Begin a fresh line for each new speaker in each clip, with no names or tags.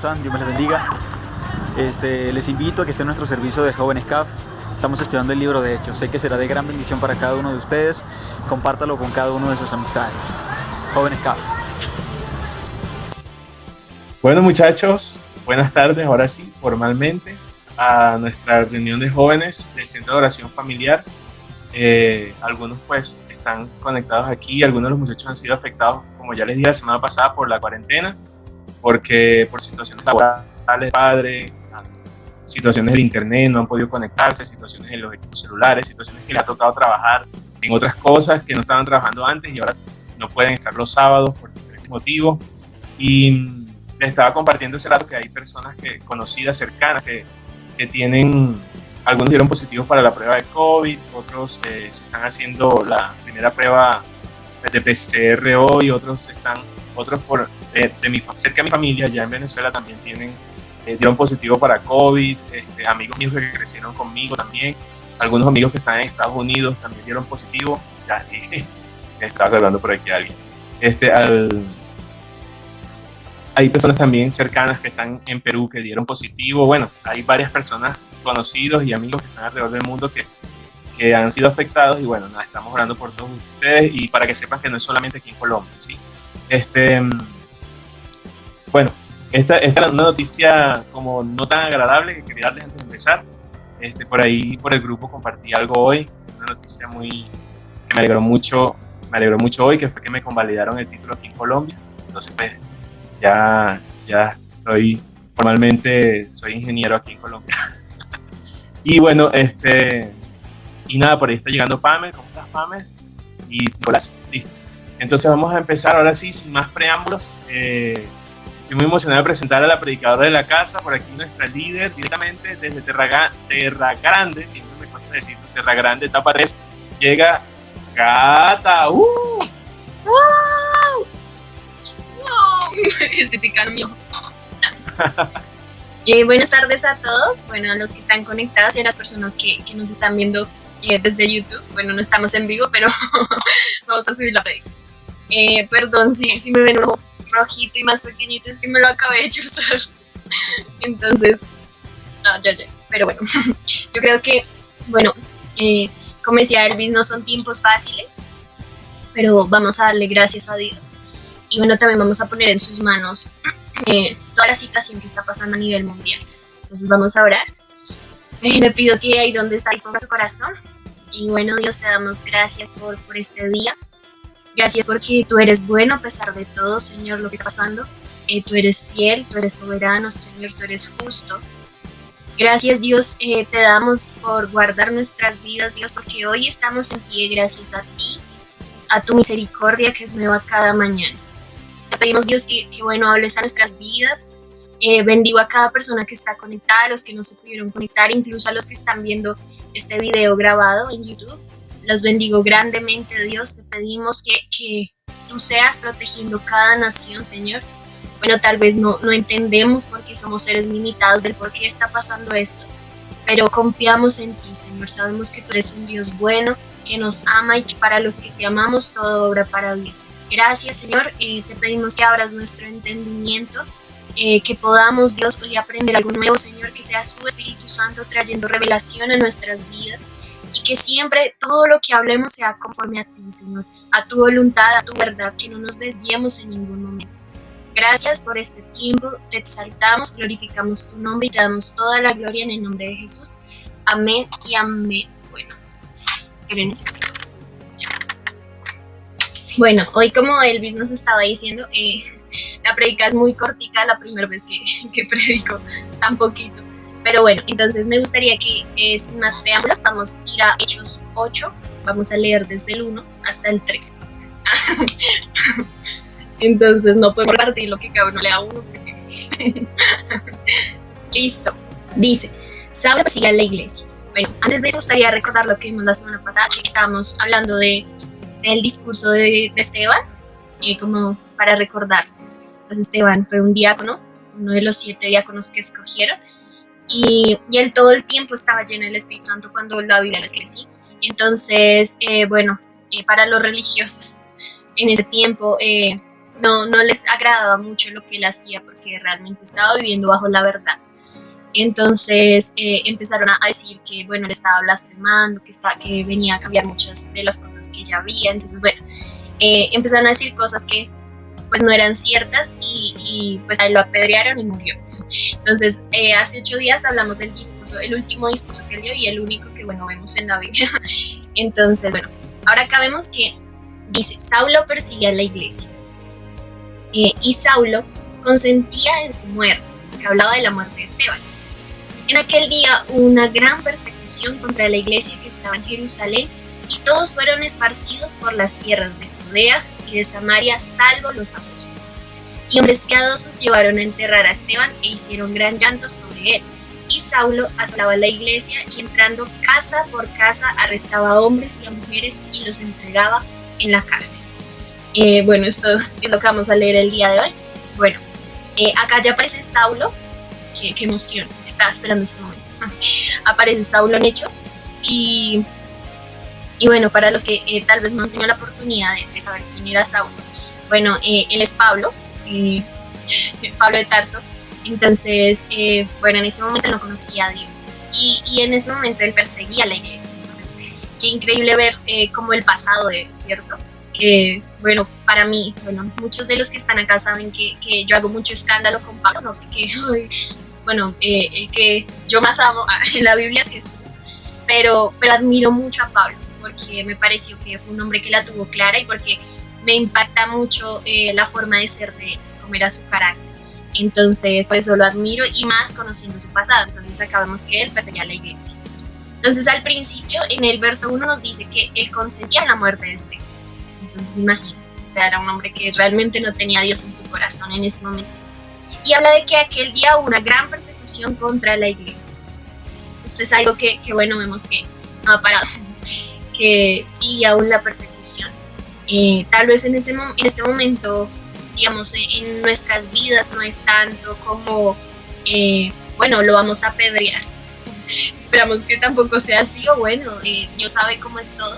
están? Dios me les bendiga. Les invito a que estén en nuestro servicio de Jóvenes CAF. Estamos estudiando el libro de Hechos. Sé que será de gran bendición para cada uno de ustedes. Compártalo con cada uno de sus amistades. Jóvenes CAF.
Bueno, muchachos, buenas tardes. Ahora sí, formalmente, a nuestra reunión de jóvenes del Centro de Oración Familiar. Algunos pues están conectados aquí. Algunos de los muchachos han sido afectados, como ya les dije la semana pasada, por la cuarentena, porque por situaciones laborales, padres, situaciones del internet, no han podido conectarse, situaciones en los equipos celulares, situaciones que les ha tocado trabajar en otras cosas que no estaban trabajando antes y ahora no pueden estar los sábados por diferentes motivos. Y les estaba compartiendo ese lado que hay personas conocidas, cercanas, que tienen, algunos dieron positivos para la prueba de COVID, otros se están haciendo la primera prueba de PCR hoy, otros por cerca de mi familia, ya en Venezuela también dieron positivo para COVID, amigos míos que crecieron conmigo también, algunos amigos que están en Estados Unidos también dieron positivo, ya me estaba hablando por aquí alguien. Hay personas también cercanas que están en Perú que dieron positivo. Bueno, hay varias personas conocidos y amigos que están alrededor del mundo que han sido afectados y bueno, nada, estamos orando por todos ustedes y para que sepan que no es solamente aquí en Colombia, ¿sí? Bueno, esta es una noticia como no tan agradable que quería darles antes de empezar. Por ahí, por el grupo compartí algo hoy, una noticia que me alegró mucho hoy, que fue que me convalidaron el título aquí en Colombia. Entonces, pues, ya estoy, formalmente soy ingeniero aquí en Colombia. Y bueno, y nada, por ahí está llegando Pamela. ¿Cómo estás, Pamela? Y Nicolás, listo. Entonces vamos a empezar ahora sí, sin más preámbulos. Estoy muy emocionado de presentar a la predicadora de la casa, por aquí nuestra líder, directamente desde Terra Grande, siempre me cuesta decir Terra Grande, etapa 3, llega Cata.
Estoy picando mi ojo. Buenas tardes a todos, bueno, a los que están conectados y a las personas que nos están viendo desde YouTube. Bueno, no estamos en vivo, pero vamos a subir la predica. Perdón si me ven un ojo rojito y más pequeñito, es que me lo acabé de chuzar. Entonces, ya. Pero bueno, yo creo que, bueno, como decía Elvis, no son tiempos fáciles, pero vamos a darle gracias a Dios. Y bueno, también vamos a poner en sus manos toda la situación que está pasando a nivel mundial. Entonces vamos a orar. Le pido que ahí donde está disponga su corazón. Y bueno, Dios, te damos gracias por este día. Gracias porque tú eres bueno a pesar de todo, Señor, lo que está pasando. Tú eres fiel, tú eres soberano, Señor, tú eres justo. Gracias, Dios, te damos por guardar nuestras vidas, Dios, porque hoy estamos en pie gracias a ti, a tu misericordia que es nueva cada mañana. Te pedimos, Dios, que bueno, hables a nuestras vidas. Bendigo a cada persona que está conectada, a los que no se pudieron conectar, incluso a los que están viendo este video grabado en YouTube. Los bendigo grandemente, Dios. Te pedimos que tú seas protegiendo cada nación, Señor. Bueno, tal vez no entendemos porque somos seres limitados del por qué está pasando esto, pero confiamos en ti, Señor. Sabemos que tú eres un Dios bueno, que nos ama y que para los que te amamos todo obra para bien. Gracias, Señor. Te pedimos que abras nuestro entendimiento, que podamos, Dios, hoy aprender algo nuevo, Señor, que seas tu Espíritu Santo trayendo revelación a nuestras vidas y que siempre todo lo que hablemos sea conforme a ti, Señor, a tu voluntad, a tu verdad, que no nos desviemos en ningún momento. Gracias por este tiempo, te exaltamos, glorificamos tu nombre y te damos toda la gloria en el nombre de Jesús. Amén y amén. Bueno, espérenos. Bueno, hoy como Elvis nos estaba diciendo, la predica es muy cortica, la primera vez que predico tan poquito. Pero bueno, entonces me gustaría que sin más preámbulos vamos a ir a Hechos 8, vamos a leer desde el 1 hasta el 3. Entonces no podemos partir lo que cada uno lea uno. Listo. Dice, Saulo persigue a la iglesia. Bueno, antes de eso me gustaría recordar lo que vimos la semana pasada, que estábamos hablando del discurso de Esteban, como para recordar. Pues Esteban fue un diácono, uno de los 7 diáconos que escogieron, y él todo el tiempo estaba lleno del Espíritu Santo cuando la Biblia lo escribe así. Entonces, para los religiosos en ese tiempo, no les agradaba mucho lo que él hacía porque realmente estaba viviendo bajo la verdad. Entonces empezaron a decir que, bueno, él estaba blasfemando, que venía a cambiar muchas de las cosas que ya había. Entonces, bueno, empezaron a decir cosas que pues no eran ciertas y pues a él lo apedrearon y murió. Entonces, hace 8 días hablamos del discurso, el último discurso que él dio y el único que, bueno, vemos en la Biblia. Entonces, bueno, ahora acá vemos que dice, Saulo perseguía a la iglesia y Saulo consentía en su muerte, que hablaba de la muerte de Esteban. En aquel día hubo una gran persecución contra la iglesia que estaba en Jerusalén y todos fueron esparcidos por las tierras de Judea y de Samaria, salvo los apóstoles. Y hombres piadosos llevaron a enterrar a Esteban e hicieron gran llanto sobre él. Y Saulo asolaba la iglesia y entrando casa por casa arrestaba a hombres y a mujeres y los entregaba en la cárcel. Bueno, esto es lo que vamos a leer el día de hoy. Bueno, acá ya aparece Saulo. Qué emoción, estaba esperando este momento. Aparece Saulo en Hechos y bueno, para los que tal vez no han tenido la oportunidad de saber quién era Saulo, bueno, él es Pablo, Pablo de Tarso. Entonces, bueno, en ese momento no conocía a Dios y en ese momento él perseguía a la iglesia. Entonces, qué increíble ver como el pasado de él, ¿cierto? Que, bueno, para mí, bueno, muchos de los que están acá saben que yo hago mucho escándalo con Pablo, ¿no? Porque, bueno, el que yo más amo en la Biblia es Jesús, pero admiro mucho a Pablo porque me pareció que fue un hombre que la tuvo clara y porque me impacta mucho la forma de ser de él, cómo era su carácter. Entonces, por eso lo admiro y más conociendo su pasado. Entonces, acá vemos que él perseguía a la iglesia. Entonces, al principio, en el verso 1 nos dice que él consentía en la muerte de Esteban. Entonces, imagínense, o sea, era un hombre que realmente no tenía a Dios en su corazón en ese momento. Y habla de que aquel día hubo una gran persecución contra la iglesia. Esto es algo que bueno, vemos que no ha parado, que sigue aún la persecución. Tal vez en este momento, digamos, en nuestras vidas no es tanto como, bueno, lo vamos a apedrear. Esperamos que tampoco sea así, o bueno, Dios sabe cómo es todo.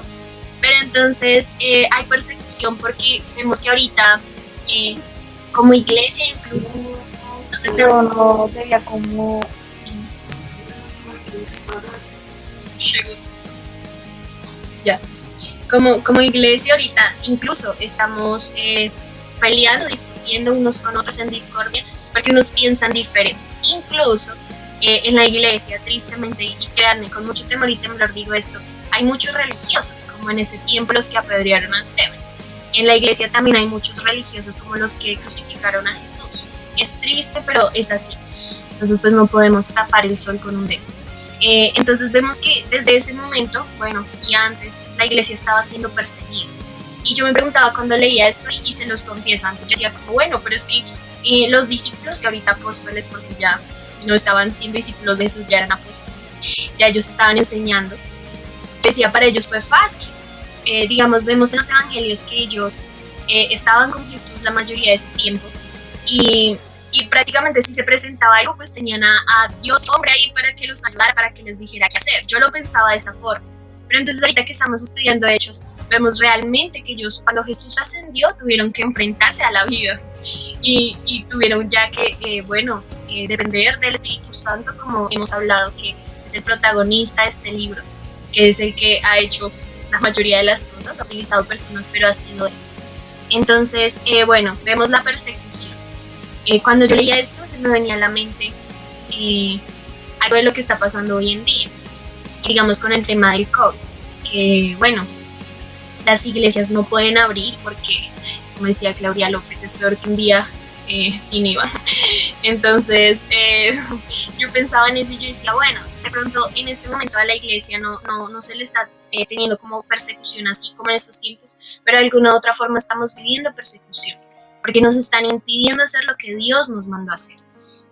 Pero entonces hay persecución porque vemos que ahorita, como iglesia, incluso...
Pero no sería como...
Ya. Como iglesia ahorita incluso estamos peleando, discutiendo unos con otros en discordia porque unos piensan diferente. Incluso en la iglesia, tristemente, y créanme, con mucho temor y temblor digo esto, hay muchos religiosos, como en ese tiempo los que apedrearon a Esteban. En la iglesia también hay muchos religiosos como los que crucificaron a Jesús. Es triste, pero es así. Entonces, pues no podemos tapar el sol con un dedo. Entonces vemos que desde ese momento, bueno, y antes, la iglesia estaba siendo perseguida. Y yo me preguntaba cuando leía esto, y se los confieso antes, yo decía como, bueno, pero es que los discípulos, que ahorita apóstoles, porque ya no estaban siendo discípulos de Jesús, ya eran apóstoles, ya ellos estaban enseñando, decía, para ellos fue fácil. Digamos, vemos en los evangelios que ellos estaban con Jesús la mayoría de su tiempo, y prácticamente si se presentaba algo, pues tenían a Dios hombre ahí para que los ayudara, para que les dijera qué hacer. Yo lo pensaba de esa forma. Pero entonces ahorita que estamos estudiando Hechos, vemos realmente que ellos, cuando Jesús ascendió, tuvieron que enfrentarse a la vida y tuvieron ya que, depender del Espíritu Santo, como hemos hablado, que es el protagonista de este libro, que es el que ha hecho la mayoría de las cosas, ha utilizado personas, pero ha sido él. Entonces, vemos la persecución. Cuando yo leía esto se me venía a la mente algo de lo que está pasando hoy en día, y digamos con el tema del COVID, que bueno, las iglesias no pueden abrir porque, como decía Claudia López, es peor que un día sin IVA. Entonces yo pensaba en eso y yo decía, bueno, de pronto en este momento a la iglesia no se le está teniendo como persecución así como en estos tiempos, pero de alguna u otra forma estamos viviendo persecución porque nos están impidiendo hacer lo que Dios nos mandó a hacer.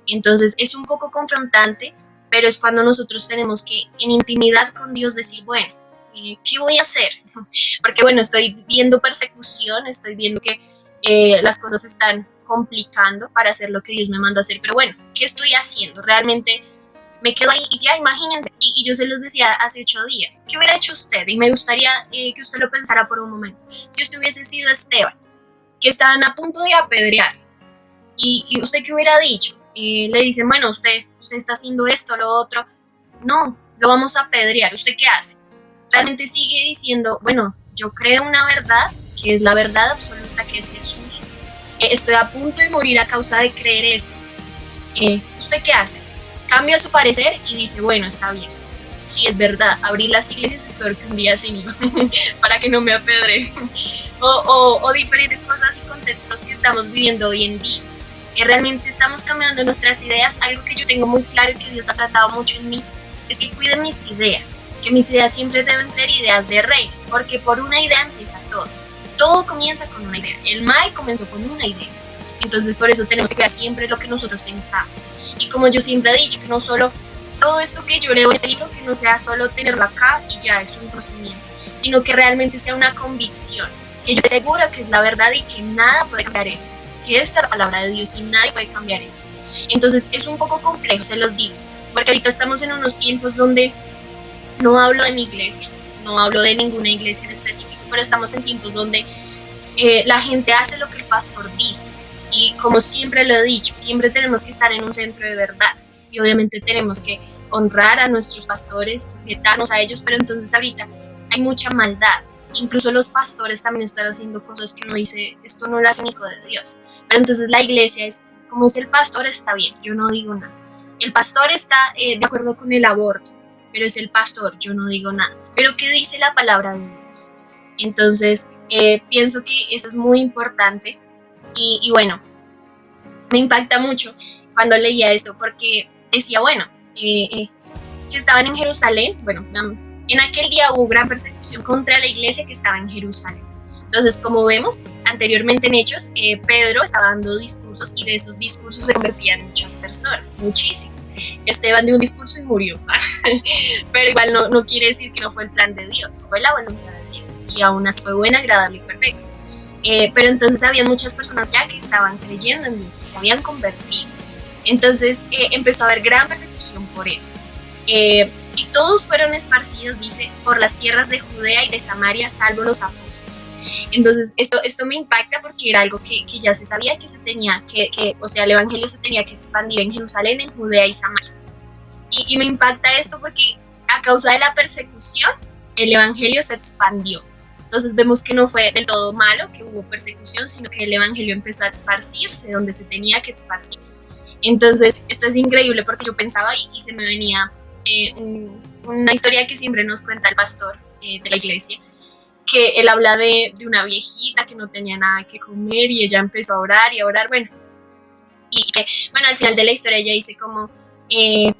Entonces es un poco confrontante, pero es cuando nosotros tenemos que en intimidad con Dios decir, bueno, ¿qué voy a hacer? Porque bueno, estoy viendo persecución, estoy viendo que las cosas se están complicando para hacer lo que Dios me mandó a hacer, pero bueno, ¿qué estoy haciendo? Realmente me quedo ahí y ya, imagínense, y yo se los decía hace 8 días, ¿qué hubiera hecho usted? Y me gustaría que usted lo pensara por un momento. Si usted hubiese sido Esteban, que estaban a punto de apedrear. ¿Y usted qué hubiera dicho? Le dicen, bueno, usted está haciendo esto, lo otro. No, lo vamos a apedrear. ¿Usted qué hace? Realmente sigue diciendo, bueno, yo creo una verdad, que es la verdad absoluta, que es Jesús. Estoy a punto de morir a causa de creer eso. ¿Usted qué hace? Cambia su parecer y dice, bueno, está bien. Sí, es verdad, abrir las iglesias es peor que un día sin IVA, para que no me apedre. O diferentes cosas y contextos que estamos viviendo hoy en día. Realmente estamos cambiando nuestras ideas. Algo que yo tengo muy claro y que Dios ha tratado mucho en mí es que cuide mis ideas, que mis ideas siempre deben ser ideas de reino, porque por una idea empieza todo. Todo comienza con una idea. El mal comenzó con una idea. Entonces por eso tenemos que cuidar siempre lo que nosotros pensamos. Y como yo siempre he dicho, que no solo todo esto que yo leo en este libro, que no sea solo tenerlo acá y ya es un conocimiento, sino que realmente sea una convicción, que yo esté segura que es la verdad y que nada puede cambiar eso, que esta es la palabra de Dios y nadie puede cambiar eso. Entonces es un poco complejo, se los digo, porque ahorita estamos en unos tiempos donde no hablo de mi iglesia, no hablo de ninguna iglesia en específico, pero estamos en tiempos donde la gente hace lo que el pastor dice. Y como siempre lo he dicho, siempre tenemos que estar en un centro de verdad. Y obviamente tenemos que honrar a nuestros pastores, sujetarnos a ellos, pero entonces ahorita hay mucha maldad. Incluso los pastores también están haciendo cosas que uno dice, esto no lo hace un hijo de Dios. Pero entonces la iglesia es, como es el pastor, está bien, yo no digo nada. El pastor está de acuerdo con el aborto, pero es el pastor, yo no digo nada. Pero ¿qué dice la palabra de Dios? Entonces pienso que eso es muy importante. Y bueno, me impacta mucho cuando leía esto porque decía, bueno, que estaban en Jerusalén. Bueno, en aquel día hubo gran persecución contra la iglesia que estaba en Jerusalén. Entonces, como vemos anteriormente en Hechos, Pedro estaba dando discursos y de esos discursos se convertían muchas personas, muchísimas. Esteban dio un discurso y murió. Pero igual no quiere decir que no fue el plan de Dios, fue la voluntad de Dios y aún así fue buena, agradable y perfecta. Pero entonces había muchas personas ya que estaban creyendo en Dios, que se habían convertido. Entonces empezó a haber gran persecución por eso. Y todos fueron esparcidos, dice, por las tierras de Judea y de Samaria, salvo los apóstoles. Entonces esto me impacta porque era algo que ya se sabía que se tenía o sea, el evangelio se tenía que expandir en Jerusalén, en Judea y Samaria. Y me impacta esto porque a causa de la persecución, el evangelio se expandió. Entonces vemos que no fue del todo malo, que hubo persecución, sino que el evangelio empezó a esparcirse donde se tenía que esparcir. Entonces esto es increíble porque yo pensaba y se me venía una historia que siempre nos cuenta el pastor de la iglesia, que él habla de una viejita que no tenía nada que comer y ella empezó a orar y a orar, bueno, y que, bueno, al final de la historia ella dice como,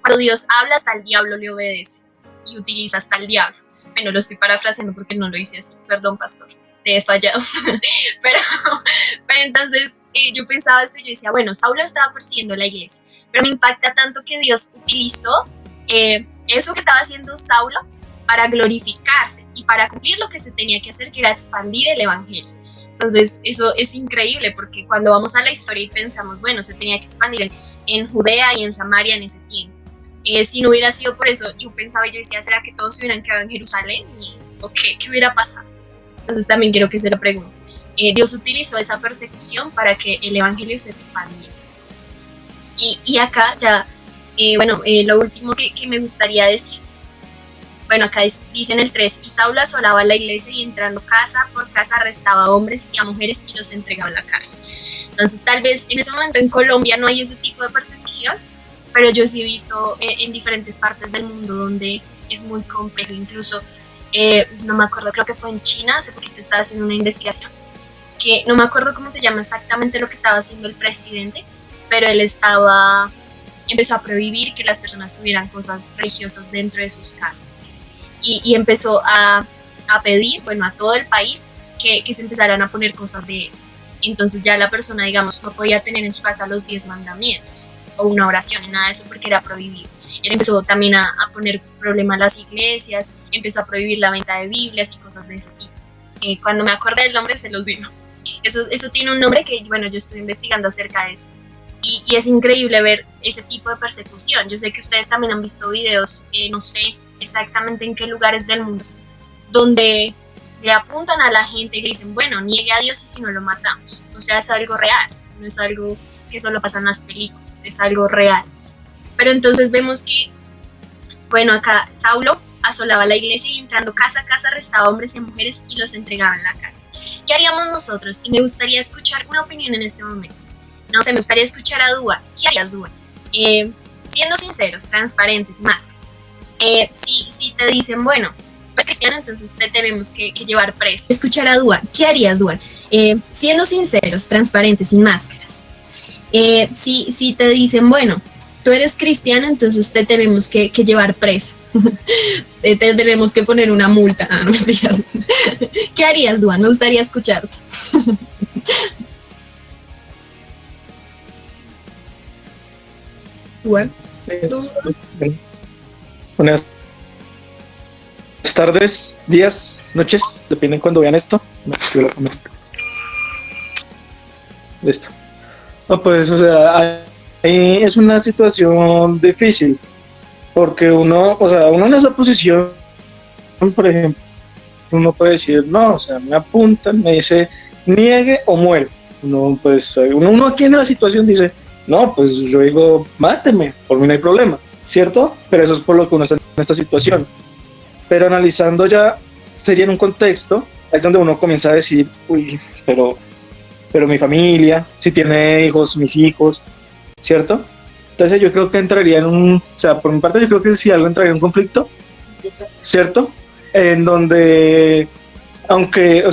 cuando Dios habla hasta el diablo le obedece y utiliza hasta el diablo. Bueno, lo estoy parafraseando porque no lo hice así, perdón pastor, te he fallado. pero entonces yo pensaba esto y yo decía, bueno, Saulo estaba persiguiendo la iglesia, pero me impacta tanto que Dios utilizó eso que estaba haciendo Saulo para glorificarse y para cumplir lo que se tenía que hacer, que era expandir el evangelio. Entonces eso es increíble porque cuando vamos a la historia y pensamos, bueno, se tenía que expandir en Judea y en Samaria en ese tiempo. Si no hubiera sido por eso, yo pensaba y yo decía, ¿será que todos se hubieran quedado en Jerusalén? ¿O qué hubiera pasado? Entonces también quiero que se lo pregunte. Dios utilizó esa persecución para que el evangelio se expandiera. Y acá ya, lo último que me gustaría decir, bueno, acá dice en el 3, y Saulo asolaba la iglesia y entrando casa por casa arrestaba a hombres y a mujeres y los entregaba a la cárcel. Entonces tal vez en ese momento en Colombia no hay ese tipo de persecución, pero yo sí he visto en diferentes partes del mundo donde es muy complejo. Incluso, no me acuerdo, creo que fue en China, hace poquito estaba haciendo una investigación, que no me acuerdo cómo se llama exactamente lo que estaba haciendo el presidente, pero él empezó a prohibir que las personas tuvieran cosas religiosas dentro de sus casas. Y empezó a pedir, a todo el país, que se empezaran a poner cosas de él. Entonces ya la persona, digamos, no podía tener en su casa los 10 mandamientos, o una oración, y nada de eso porque era prohibido. Él empezó también a poner problema a las iglesias, empezó a prohibir la venta de Biblias y cosas de ese tipo. Cuando me acuerde del nombre se los digo. Eso tiene un nombre que, yo estoy investigando acerca de eso. Y es increíble ver ese tipo de persecución. Yo sé que ustedes también han visto videos, no sé exactamente en qué lugares del mundo, donde le apuntan a la gente y le dicen, bueno, niegue a Dios y si no lo matamos. O sea, es algo real, no es algo que solo pasa en las películas, es algo real. Pero entonces vemos que, bueno, acá Saulo asolaba la iglesia y entrando casa a casa arrestaba hombres y mujeres y los entregaba en la cárcel. ¿Qué haríamos nosotros? Y me gustaría escuchar una opinión en este momento. No sé, me gustaría escuchar a Dúa. ¿Qué harías, Dúa? Siendo sinceros, transparentes, máscaras. Si te dicen, bueno, pues cristiano, entonces te tenemos que llevar preso. Escuchar a Dúa. ¿Qué harías, Dúa? Siendo sinceros, transparentes, sin máscaras. Si te dicen, bueno, tú eres cristiano, entonces te tenemos que llevar preso. Te tenemos que poner una multa. No me digas. ¿Qué harías, Duan? Me gustaría escucharte. Duan.
Buenas tardes, días, noches, dependen cuando vean esto. No, yo lo pongo. Listo. No, pues, o sea, ahí es una situación difícil, porque uno en esa posición, por ejemplo, uno puede decir, no, o sea, me apuntan, me dice, niegue o muere. Uno aquí en la situación dice, no, pues yo digo, máteme, por mí no hay problema, ¿cierto? Pero eso es por lo que uno está en esta situación. Pero analizando ya, sería en un contexto, es donde uno comienza a decir, uy, pero mi familia, si tiene hijos, mis hijos, ¿cierto? Entonces yo creo que entraría por mi parte yo creo que si algo entraría en un conflicto, ¿cierto? En donde, aunque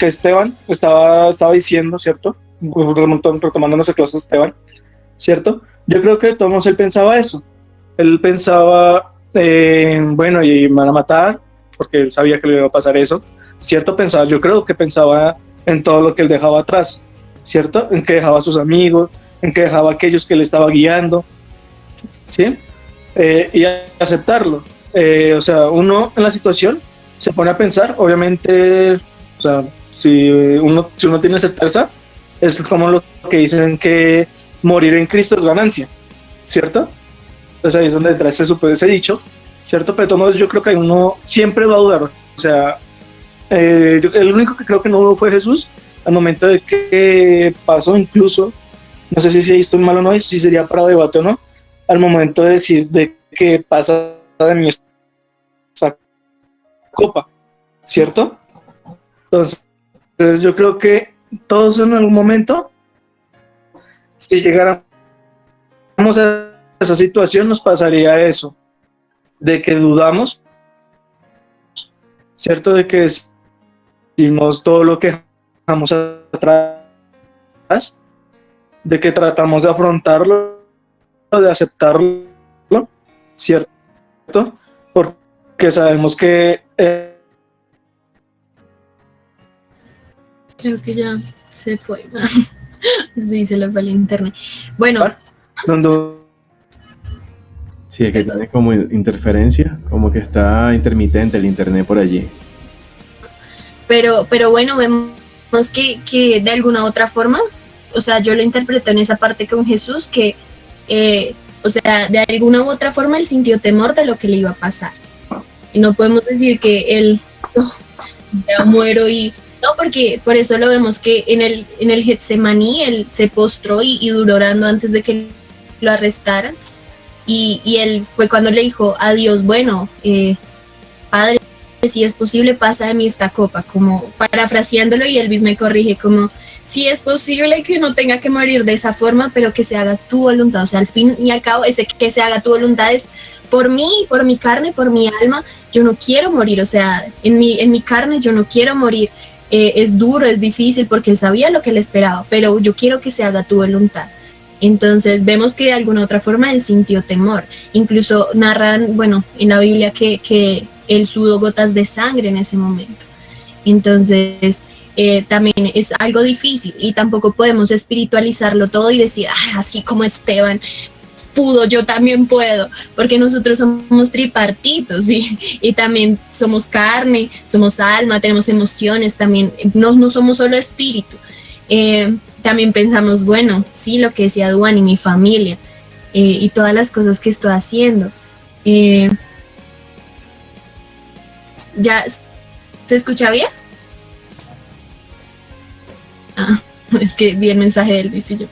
Esteban estaba diciendo, ¿cierto? Retomando nuestra clase de Esteban, ¿cierto? Yo creo que de todos modos él pensaba eso. Él pensaba, bueno, y me van a matar, porque él sabía que le iba a pasar eso, ¿cierto? Yo creo que pensaba en todo lo que él dejaba atrás, ¿cierto? En que dejaba a sus amigos, en que dejaba a aquellos que le estaba guiando, ¿sí? Y aceptarlo. Uno en la situación se pone a pensar, obviamente, o sea, si uno tiene certeza, es como lo que dicen que morir en Cristo es ganancia, ¿cierto? Entonces ahí es donde trae ese dicho, ¿cierto? Pero de todos modos yo creo que uno siempre va a dudar, o sea, el único que creo que no dudó fue Jesús, al momento de que pasó incluso, no sé si estoy mal o no, si sería para debate o no, al momento de decir de que pasa de mí esta copa, ¿cierto? Entonces yo creo que todos en algún momento, si llegáramos a esa situación, nos pasaría eso, de que dudamos, ¿cierto? De que decimos todo lo que dejamos atrás, de que tratamos de afrontarlo, de aceptarlo, ¿cierto? Porque sabemos que
Creo que ya se fue. Sí, se le fue el internet. Bueno.
Sí, es que tiene como interferencia, como que está intermitente el internet por allí.
Pero bueno, vemos que de alguna otra forma, o sea, yo lo interpreto en esa parte con Jesús, que, o sea, de alguna u otra forma él sintió temor de lo que le iba a pasar. Y no podemos decir que él, ya muero y... No, porque por eso lo vemos que en el Getsemaní él se postró y duró orando antes de que lo arrestaran. Y él fue cuando le dijo a Dios, bueno, Padre, si es posible, pasa de mí esta copa, como parafraseándolo, y Elvis me corrige como, si es posible que no tenga que morir de esa forma, pero que se haga tu voluntad. O sea, al fin y al cabo, ese que se haga tu voluntad es por mí, por mi carne, por mi alma. Yo no quiero morir, o sea, en mi carne yo no quiero morir. Es duro, es difícil, porque él sabía lo que le esperaba, pero yo quiero que se haga tu voluntad. Entonces vemos que de alguna otra forma él sintió temor. Incluso narran, bueno, en la Biblia que él sudó gotas de sangre en ese momento. Entonces también es algo difícil, y tampoco podemos espiritualizarlo todo y decir, así como Esteban pudo, yo también puedo, porque nosotros somos tripartitos y también somos carne, somos alma, tenemos emociones, también no somos solo espíritu. También pensamos, bueno, sí, lo que decía Duan y mi familia, y todas las cosas que estoy haciendo. ¿Ya se escucha bien? Es que vi el mensaje de Luis y yo.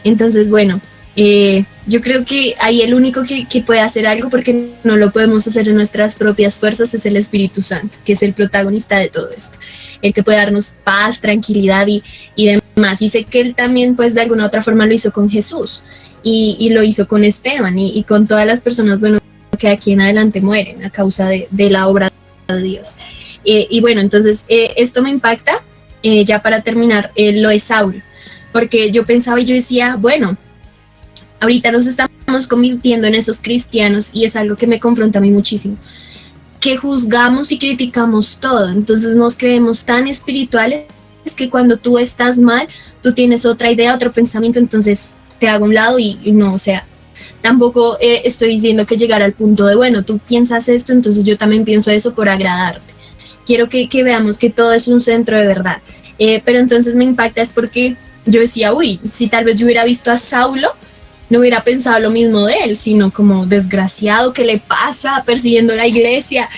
Entonces, bueno, yo creo que ahí el único que puede hacer algo, porque no lo podemos hacer en nuestras propias fuerzas, es el Espíritu Santo, que es el protagonista de todo esto, el que puede darnos paz, tranquilidad y demás. Y sé que él también, pues de alguna u otra forma lo hizo con Jesús y lo hizo con Esteban y con todas las personas, bueno, que aquí en adelante mueren a causa de la obra de Dios. Y bueno, entonces esto me impacta. Ya para terminar, lo de Saulo, porque yo pensaba y yo decía, bueno, ahorita nos estamos convirtiendo en esos cristianos y es algo que me confronta a mí muchísimo, que juzgamos y criticamos todo, entonces nos creemos tan espirituales que cuando tú estás mal, tú tienes otra idea, otro pensamiento, entonces te hago a un lado y no, o sea, tampoco estoy diciendo que llegar al punto de, bueno, tú piensas esto, entonces yo también pienso eso por agradarte. Quiero que veamos que todo es un centro de verdad. Pero entonces me impacta es porque yo decía, uy, si tal vez yo hubiera visto a Saulo, no hubiera pensado lo mismo de él, sino como desgraciado, ¿qué le pasa? Persiguiendo la iglesia.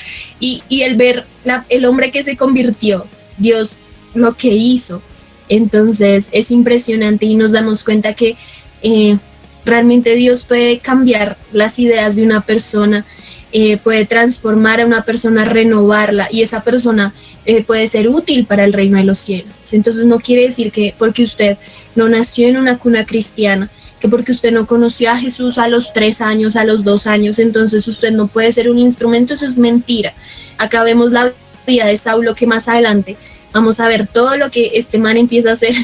Y el ver el hombre que se convirtió, Dios lo que hizo. Entonces es impresionante y nos damos cuenta que realmente Dios puede cambiar las ideas de una persona, puede transformar a una persona, renovarla, y esa persona puede ser útil para el reino de los cielos. Entonces no quiere decir que porque usted no nació en una cuna cristiana, que porque usted no conoció a Jesús a los 3 años, a los 2 años, entonces usted no puede ser un instrumento. Eso es mentira. Acá vemos la vida de Saulo, que más adelante vamos a ver todo lo que este man empieza a hacer,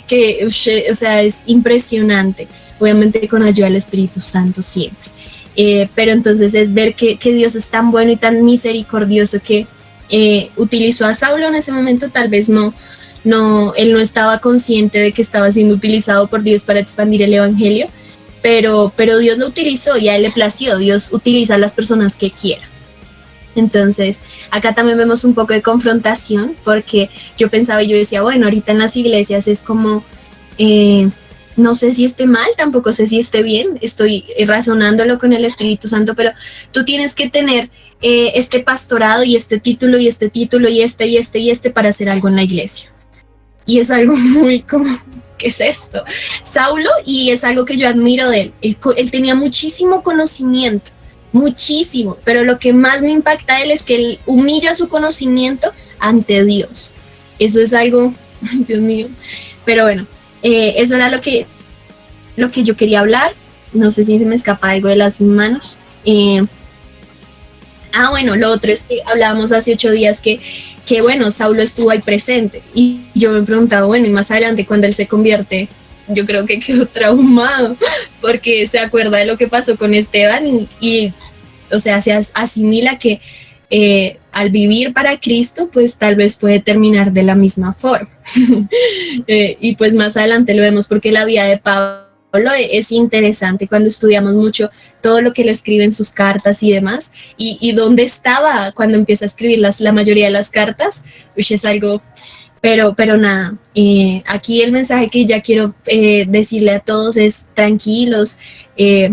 que, o sea, es impresionante, obviamente con ayuda del Espíritu Santo siempre. Pero entonces es ver que Dios es tan bueno y tan misericordioso que utilizó a Saulo en ese momento. Tal vez él no estaba consciente de que estaba siendo utilizado por Dios para expandir el evangelio, pero Dios lo utilizó y a él le plació. Dios utiliza a las personas que quiera. Entonces acá también vemos un poco de confrontación, porque yo pensaba y yo decía, bueno, ahorita en las iglesias es como no sé si esté mal, tampoco sé si esté bien, estoy razonándolo con el Espíritu Santo, pero tú tienes que tener este pastorado y este título y este título y este para hacer algo en la iglesia. Y es algo muy como, ¿qué es esto? Saulo, y es algo que yo admiro de él, él tenía muchísimo conocimiento, muchísimo, pero lo que más me impacta de él es que él humilla su conocimiento ante Dios. Eso es algo, Dios mío, pero bueno. Eso era lo que yo quería hablar. No sé si se me escapa algo de las manos. Bueno, lo otro es que hablábamos hace 8 días que bueno, Saulo estuvo ahí presente. Y yo me preguntaba, bueno, y más adelante cuando él se convierte, yo creo que quedó traumado, porque se acuerda de lo que pasó con Esteban y o sea, se asimila que al vivir para Cristo, pues tal vez puede terminar de la misma forma. Y pues más adelante lo vemos, porque la vida de Pablo es interesante cuando estudiamos mucho todo lo que él escribe en sus cartas y demás, y dónde estaba cuando empieza a escribir la mayoría de las cartas. Es algo, pero nada, aquí el mensaje que ya quiero decirle a todos es: tranquilos,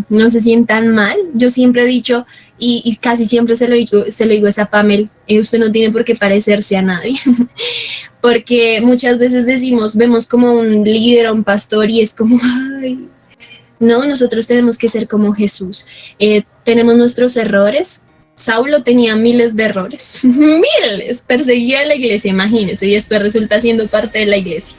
no se sientan mal. Yo siempre he dicho, y casi siempre se lo digo a Pamela, usted no tiene por qué parecerse a nadie. Porque muchas veces vemos como un líder o un pastor y es como, ay, no, nosotros tenemos que ser como Jesús. Tenemos nuestros errores. Saulo tenía miles de errores, miles, perseguía a la iglesia, imagínense, y después resulta siendo parte de la iglesia.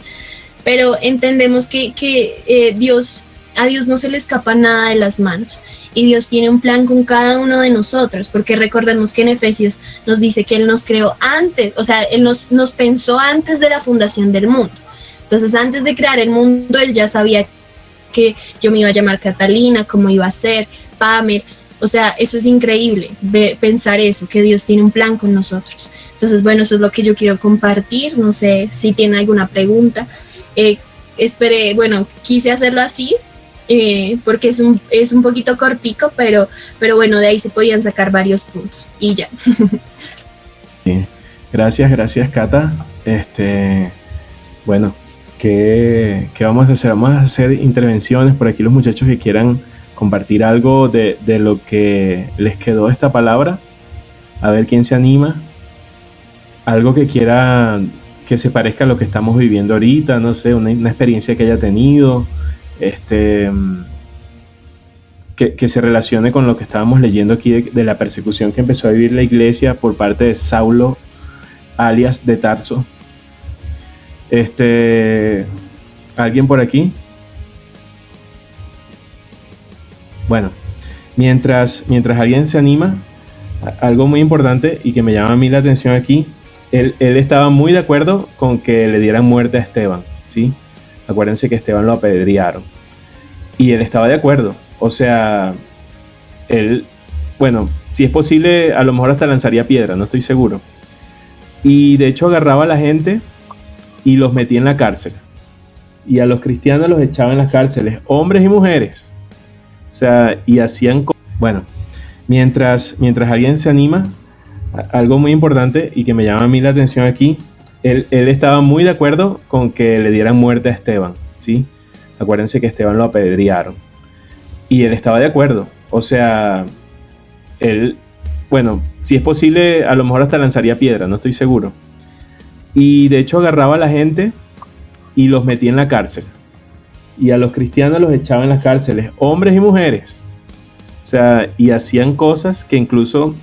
Pero entendemos que a Dios no se le escapa nada de las manos, y Dios tiene un plan con cada uno de nosotros, porque recordemos que en Efesios nos dice que Él nos creó antes, o sea, Él nos pensó antes de la fundación del mundo. Entonces, antes de crear el mundo, Él ya sabía que yo me iba a llamar Catalina, cómo iba a ser, Pamela. O sea, eso es increíble, pensar eso, que Dios tiene un plan con nosotros. Entonces, bueno, eso es lo que yo quiero compartir. No sé si tienen alguna pregunta. Quise hacerlo así, porque es un poquito cortico, pero bueno, de ahí se podían sacar varios puntos y ya.
Gracias, Cata. Bueno, ¿qué vamos a hacer? Vamos a hacer intervenciones por aquí, los muchachos que quieran compartir algo de lo que les quedó esta palabra. A ver quién se anima. Algo que quiera que se parezca a lo que estamos viviendo ahorita, no sé, una experiencia que haya tenido, que se relacione con lo que estábamos leyendo aquí de la persecución que empezó a vivir la iglesia por parte de Saulo, alias de Tarso. ¿Alguien por aquí? Bueno, mientras alguien se anima, algo muy importante y que me llama a mí la atención aquí, él estaba muy de acuerdo con que le dieran muerte a Esteban, ¿sí? Acuérdense que Esteban lo apedrearon. Y él estaba de acuerdo. O sea, él, bueno, si es posible, a lo mejor hasta lanzaría piedra, no estoy seguro. Y de hecho agarraba a la gente y los metía en la cárcel. Y a los cristianos los echaba en las cárceles, hombres y mujeres. O sea, y hacían... Bueno, mientras alguien se anima, algo muy importante y que me llama a mí la atención aquí, él estaba muy de acuerdo con que le dieran muerte a Esteban, ¿sí? Acuérdense que Esteban lo apedrearon. Y él estaba de acuerdo. O sea, él, bueno, si es posible, a lo mejor hasta lanzaría piedra, no estoy seguro. Y de hecho agarraba a la gente y los metía en la cárcel. Y a los cristianos los echaba en las cárceles, hombres y mujeres. O sea, y hacían cosas que incluso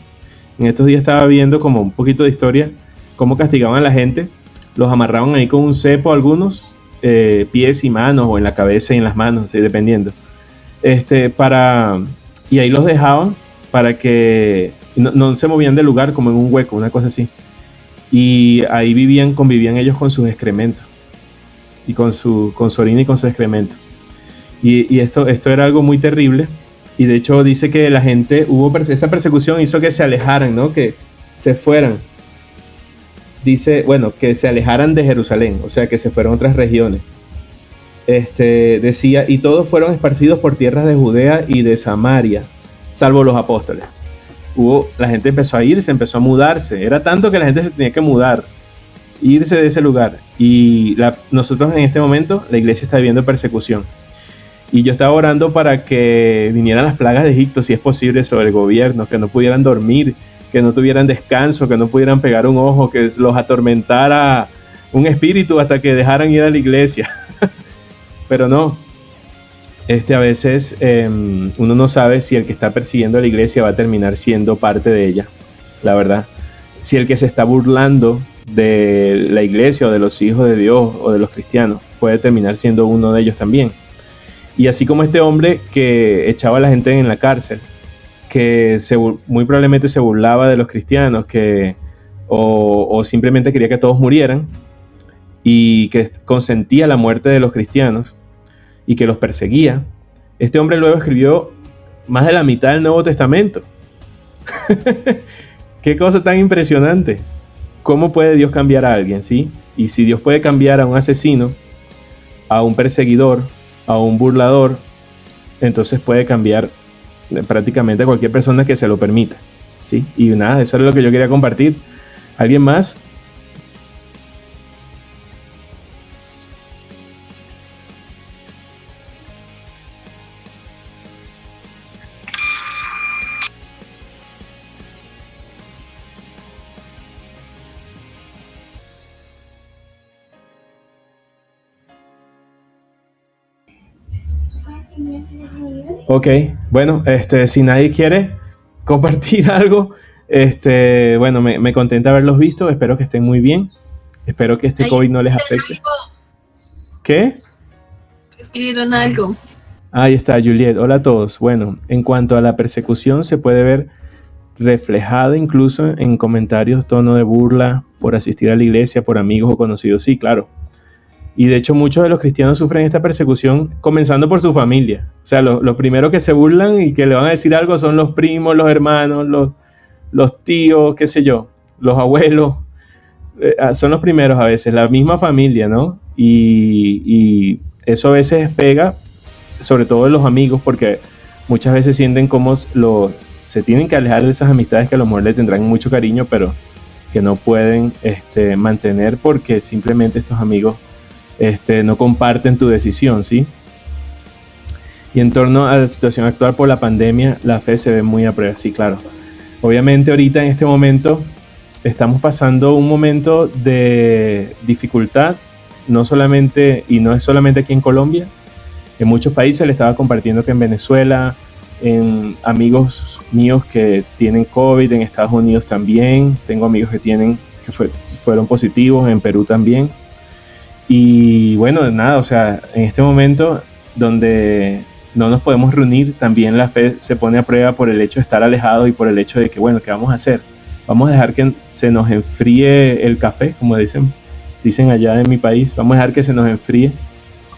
en estos días estaba viendo como un poquito de historia, cómo castigaban a la gente. Los amarraban ahí con un cepo algunos, pies y manos, o en la cabeza y en las manos, ¿sí? Dependiendo. Y ahí los dejaban para que no se movían del lugar, como en un hueco, una cosa así. Y ahí convivían ellos con sus excrementos. Y con su orina y con su excremento. Y esto era algo muy terrible. Y de hecho dice que la gente, esa persecución hizo que se alejaran, ¿no? Que se fueran. Dice, bueno, que se alejaran de Jerusalén, o sea, que se fueron a otras regiones. Decía, y todos fueron esparcidos por tierras de Judea y de Samaria, salvo los apóstoles. La gente empezó a irse, empezó a mudarse. Era tanto que la gente se tenía que mudar, irse de ese lugar. Y nosotros en este momento, la iglesia está viviendo persecución. Y yo estaba orando para que vinieran las plagas de Egipto, si es posible, sobre el gobierno, que no pudieran dormir, que no tuvieran descanso, que no pudieran pegar un ojo, que los atormentara un espíritu hasta que dejaran ir a la iglesia. Pero no, a veces uno no sabe si el que está persiguiendo a la iglesia va a terminar siendo parte de ella, la verdad. Si el que se está burlando de la iglesia o de los hijos de Dios o de los cristianos puede terminar siendo uno de ellos también. Y así como este hombre que echaba a la gente en la cárcel, que muy probablemente se burlaba de los cristianos, o simplemente quería que todos murieran, y que consentía la muerte de los cristianos, y que los perseguía, este hombre luego escribió más de la mitad del Nuevo Testamento. Qué cosa tan impresionante. ¿Cómo puede Dios cambiar a alguien, sí? Y si Dios puede cambiar a un asesino, a un perseguidor, a un burlador, entonces puede cambiar prácticamente a cualquier persona que se lo permita, ¿sí? Y nada, eso es lo que yo quería compartir. ¿Alguien más? Ok, bueno, si nadie quiere compartir algo, bueno, me contenta haberlos visto, espero que estén muy bien, espero que este COVID no les afecte. ¿Qué?
Escribieron algo.
Ahí está, Juliet, hola a todos. Bueno, en cuanto a la persecución, se puede ver reflejada incluso en comentarios, tono de burla por asistir a la iglesia, por amigos o conocidos, sí, claro. Y de hecho muchos de los cristianos sufren esta persecución comenzando por su familia. O sea, los primeros que se burlan y que le van a decir algo son los primos, los hermanos, los tíos, qué sé yo, los abuelos. Son los primeros a veces, la misma familia, ¿no? Y eso a veces pega, sobre todo de los amigos, porque muchas veces sienten como se tienen que alejar de esas amistades que a lo mejor le tendrán mucho cariño, pero que no pueden mantener porque simplemente estos amigos no comparten tu decisión, ¿sí? Y en torno a la situación actual por la pandemia, la fe se ve muy a prueba, sí, claro. Obviamente ahorita en este momento estamos pasando un momento de dificultad, no solamente, y no es solamente aquí en Colombia, en muchos países. Le estaba compartiendo que en Venezuela, en amigos míos que tienen COVID, en Estados Unidos también, tengo amigos que fueron positivos, en Perú también. Y bueno, nada, o sea, en este momento donde no nos podemos reunir, también la fe se pone a prueba por el hecho de estar alejados y por el hecho de que, bueno, ¿qué vamos a hacer? Vamos a dejar que se nos enfríe el café, como dicen allá en mi país. Vamos a dejar que se nos enfríe.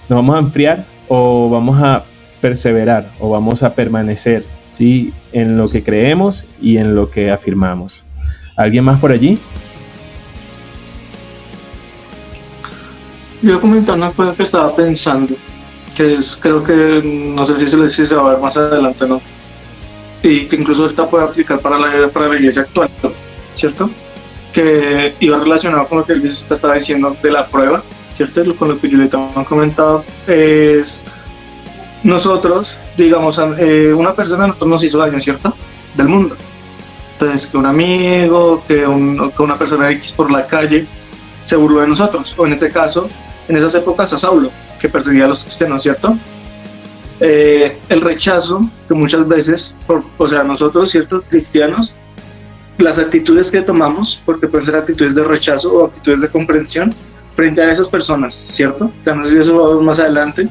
¿Nos vamos a enfriar o vamos a perseverar o vamos a permanecer, ¿sí?, en lo que creemos y en lo que afirmamos? ¿Alguien más por allí?
Yo comentando pues que estaba pensando, creo que, no sé si se va a ver más adelante, ¿no? Y que incluso ahorita puede aplicar para la iglesia actual, ¿cierto? Que iba relacionado con lo que el te estaba diciendo de la prueba, ¿cierto? Con lo que yo le también comentado, es nosotros, digamos, una persona a nosotros nos hizo daño, ¿cierto? Del mundo. Entonces, que un amigo, que una persona X por la calle se burló de nosotros, o en este caso, en esas épocas a Saulo, que perseguía a los cristianos, ¿cierto? El rechazo que muchas veces, nosotros, ¿cierto?, cristianos, las actitudes que tomamos, porque pueden ser actitudes de rechazo o actitudes de comprensión frente a esas personas, ¿cierto? O sea, no sé si eso va a ver más adelante,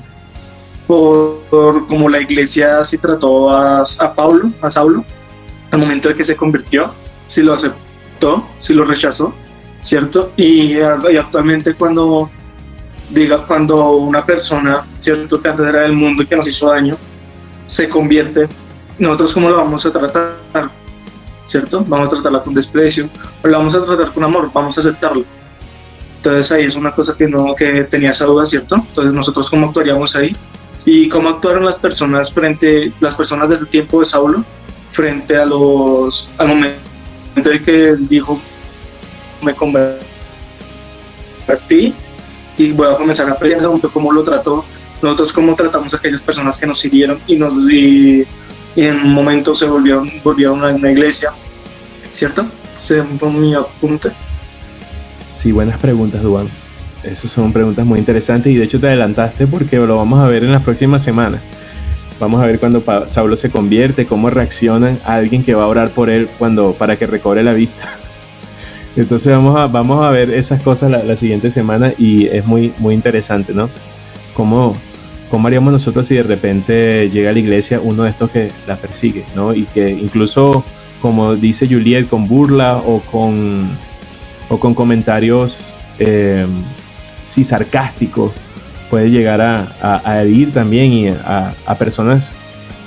por como la iglesia sí trató a Saulo, al momento de que se convirtió, si lo aceptó, si lo rechazó, ¿cierto? Y actualmente cuando una persona, ¿cierto?, que antes era del mundo y que nos hizo daño, se convierte, nosotros ¿cómo lo vamos a tratar? ¿Cierto? Vamos a tratarla con desprecio, o la vamos a tratar con amor, vamos a aceptarlo. Entonces ahí es una cosa que tenía esa duda, ¿cierto? Entonces nosotros ¿cómo actuaríamos ahí? Y cómo actuaron las personas desde el tiempo de Saulo, frente al momento en que él dijo, me convertí y voy a comenzar a apreciar ese momento, cómo lo trató, nosotros cómo tratamos a aquellas personas que nos sirvieron y en un momento se volvieron a una iglesia, ¿cierto? Ese fue mi apunte.
Sí, buenas preguntas, Duan. Esas son preguntas muy interesantes y de hecho te adelantaste porque lo vamos a ver en las próximas semanas. Vamos a ver cuando Saulo se convierte, cómo reacciona a alguien que va a orar por él para que recobre la vista. Entonces vamos a ver esas cosas la siguiente semana y es muy, muy interesante, ¿no? ¿Cómo haríamos nosotros si de repente llega a la iglesia uno de estos que la persigue, ¿no? Y que incluso, como dice Juliet, con burla o con comentarios sarcásticos, puede llegar a herir también y a personas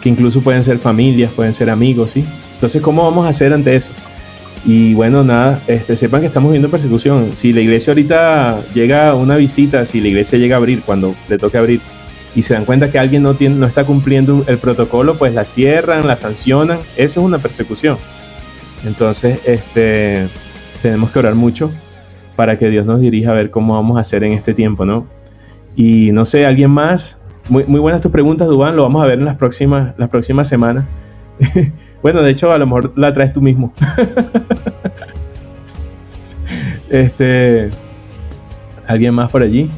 que incluso pueden ser familias, pueden ser amigos, ¿sí? Entonces, ¿cómo vamos a hacer ante eso? Y bueno, nada, sepan que estamos viendo persecución. Si la iglesia ahorita llega una visita, si la iglesia llega a abrir, cuando le toque abrir, y se dan cuenta que alguien no está cumpliendo el protocolo, pues la cierran, la sancionan. Eso es una persecución. Entonces, tenemos que orar mucho para que Dios nos dirija a ver cómo vamos a hacer en este tiempo, ¿no? Y no sé, ¿alguien más? Muy, muy buenas tus preguntas, Dubán. Lo vamos a ver en las próximas semanas. Bueno, de hecho, a lo mejor la traes tú mismo. ¿Alguien más por allí?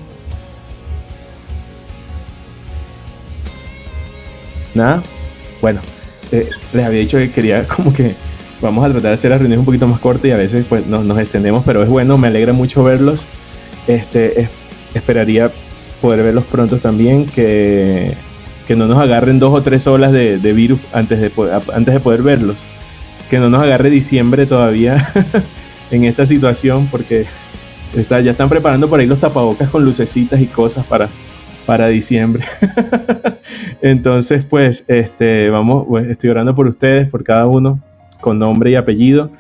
¿Nada? Bueno, les había dicho que quería como que vamos a tratar de hacer las reuniones un poquito más cortas y a veces pues nos extendemos, pero es bueno, me alegra mucho verlos. Esperaría poder verlos pronto también, que no nos agarren 2 o 3 olas de virus antes de poder verlos, que no nos agarre diciembre todavía en esta situación, porque ya están preparando por ahí los tapabocas con lucecitas y cosas para diciembre. Entonces pues estoy orando por ustedes, por cada uno con nombre y apellido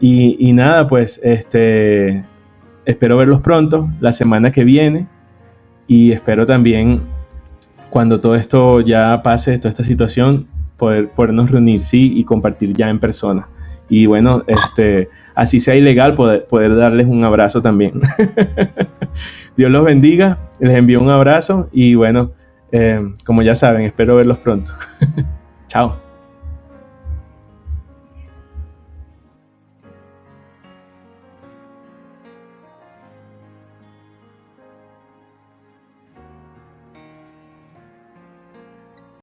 y nada, pues espero verlos pronto la semana que viene y espero también cuando todo esto ya pase, toda esta situación, podernos reunir, sí, y compartir ya en persona. Y bueno, así sea ilegal, poder darles un abrazo también. Dios los bendiga, les envío un abrazo y bueno, como ya saben, espero verlos pronto. Chao.